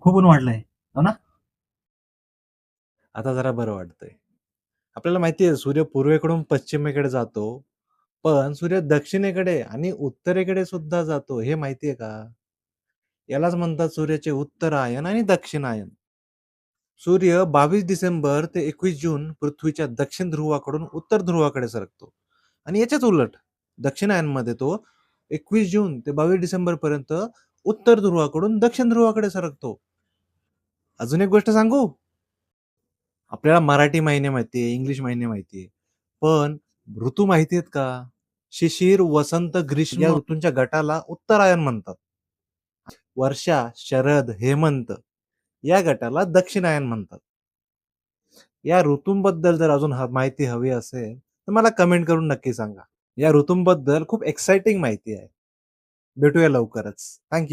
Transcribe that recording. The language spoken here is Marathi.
खूप ऊन वाढलंय. हो ना? आता जरा बरं वाटतंय. आपल्याला माहिती आहे सूर्य पूर्वेकडून पश्चिमेकडे जातो, पण सूर्य दक्षिणेकडे आणि उत्तरेकडे सुद्धा जातो. हे माहिती आहे का? यालाच म्हणतात सूर्याचे उत्तरायण आणि दक्षिणायन. सूर्य 22 डिसेंबर ते 21 जून पृथ्वीच्या दक्षिण ध्रुवाकडून उत्तर ध्रुवाकडे सरकतो आणि याच्याच उलट दक्षिणायनमध्ये तो 21 जून ते 22 डिसेंबर पर्यंत उत्तर ध्रुवाकडून दक्षिण ध्रुवाकडे सरकतो. अजून एक गोष्ट सांगू? आपल्याला मराठी महिने माहिती आहे, इंग्लिश महिने माहिती आहे. पण ऋतू माहिती आहेत का? शिशिर, वसंत, ग्रीष्म या ऋतूंच्या गटाला उत्तरायण म्हणतात. वर्षा, शरद, हेमंत या गटाला दक्षिणायन म्हणतात. या ऋतूंबद्दल जर अजून माहिती हवी असेल, तर मला कमेंट करून नक्की सांगा. या ऋतूंबद्दल खूप एक्साइटिंग माहिती आहे. भेटूया लवकरच. थँक